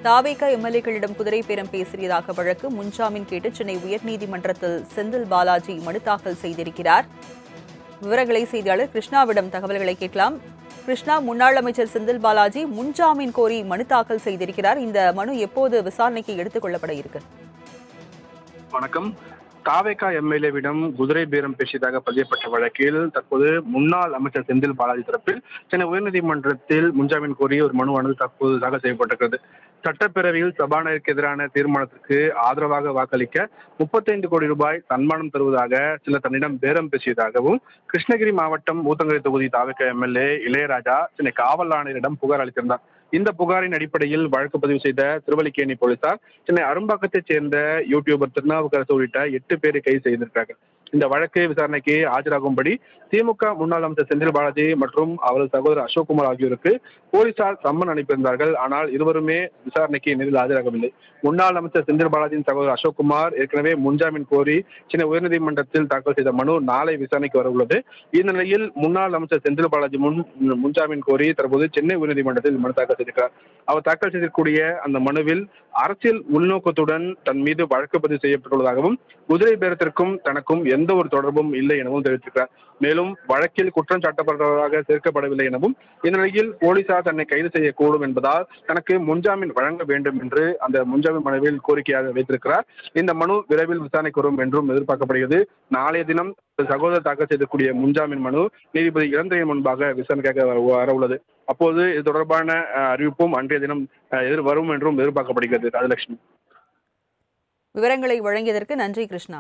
தாவேகா எம்எல்ஏக்களிடம் குதிரை பேரம் பேசியதாக வழக்கு முன்ஜாமீன் கேட்டு சென்னை உயர்நீதிமன்றத்தில் செந்தில் பாலாஜி மனு தாக்கல் செய்திருக்கிறார். விவரங்களை செய்தியாளர் கிருஷ்ணாவிடம் தகவல்களை கேட்கலாம். கிருஷ்ணா, முன்னாள் அமைச்சர் செந்தில் பாலாஜி முன்ஜாமீன் கோரி மனு தாக்கல் செய்திருக்கிறார். இந்த மனு எப்போது விசாரணைக்கு எடுத்துக் கொள்ளப்பட இருக்கு? வணக்கம். தாவேகா எம்எல்ஏவிடம் குதிரை பேரம் பேசியதாக பதியப்பட்ட வழக்கில் தற்போது முன்னாள் அமைச்சர் செந்தில் பாலாஜி தரப்பில் சென்னை உயர்நீதிமன்றத்தில் முன்ஜாமீன் கோரி ஒரு மனுவானது தற்போது தாக்கல் செய்யப்பட்டிருக்கிறது. சட்டப்பேரவையில் சபாநாயகருக்கு எதிரான தீர்மானத்திற்கு ஆதரவாக வாக்களிக்க 35 கோடி ரூபாய் சன்மானம் தருவதாக சிலர் தன்னிடம் பேரம் பேசியதாகவும் கிருஷ்ணகிரி மாவட்டம் ஊத்தங்கரை தொகுதி தாவேகா எம்எல்ஏ இளையராஜா சென்னை காவல் ஆணையரிடம் புகார் அளித்திருந்தார். இந்த புகாரின் அடிப்படையில் வழக்கு பதிவு செய்த திருவல்லிக்கேணி போலீசார் சென்னை அரும்பாக்கத்தைச் சேர்ந்த யூடியூபர் திருநாவுக்கரசு உள்ளிட்ட 8 பேரை கைது செய்திருக்கிறார்கள். இந்த வழக்கு விசாரணைக்கு ஆஜராகும்படி திமுக முன்னாள் அமைச்சர் செந்தில் பாலாஜி மற்றும் அவரது சகோதரர் அசோக்குமார் ஆகியோருக்கு போலீசார் சம்மன் அனுப்பியிருந்தார்கள். ஆனால் இருவருமே விசாரணைக்கு நேரில் ஆஜராகவில்லை. முன்னாள் அமைச்சர் செந்தில் பாலாஜியின் சகோதரர் அசோக்குமார் ஏற்கனவே முன்ஜாமீன் கோரி சென்னை உயர்நீதிமன்றத்தில் தாக்கல் செய்த மனு நாளை விசாரணைக்கு வர உள்ளது. இந்த நிலையில் முன்னாள் அமைச்சர் செந்தில் பாலாஜி முன்ஜாமீன் கோரி தற்போது சென்னை உயர்நீதிமன்றத்தில் மனு தாக்கல் செய்திருக்கிறார். அவர் தாக்கல் செய்திருக்கக்கூடிய அந்த மனுவில் அரசியல் உள்நோக்கத்துடன் தன் மீது வழக்கு பதிவு செய்யப்பட்டுள்ளதாகவும் குதிரை பேரத்திற்கும் தனக்கும் எந்த ஒரு தொடர்பும் இல்லை எனவும் தெரிவித்திருக்கிறார். மேலும் வழக்கில் குற்றம் சாட்டப்படுவதாக சேர்க்கப்படவில்லை எனவும் இந்நிலையில் போலீசார் தன்னை கைது செய்யக்கூடும் என்பதால் தனக்கு முன்ஜாமீன் வழங்க வேண்டும் என்று அந்த முன்ஜாமீன் மனுவில் கோரிக்கையாக வைத்திருக்கிறார். இந்த மனு விரைவில் விசாரணைக்கு வரும் என்றும் எதிர்பார்க்கப்படுகிறது. நாளைய தினம் சகோதரர் தாக்கல் செய்யக்கூடிய முன்ஜாமீன் மனு நீதிபதி இளந்திரையன் முன்பாக விசாரணைக்காக வர உள்ளது. அப்போது இது தொடர்பான அறிவிப்பும் அன்றைய தினம் வரும் என்றும் எதிர்பார்க்கப்படுகிறது. ராஜலட்சுமி, விவரங்களை வழங்கியதற்கு நன்றி கிருஷ்ணா.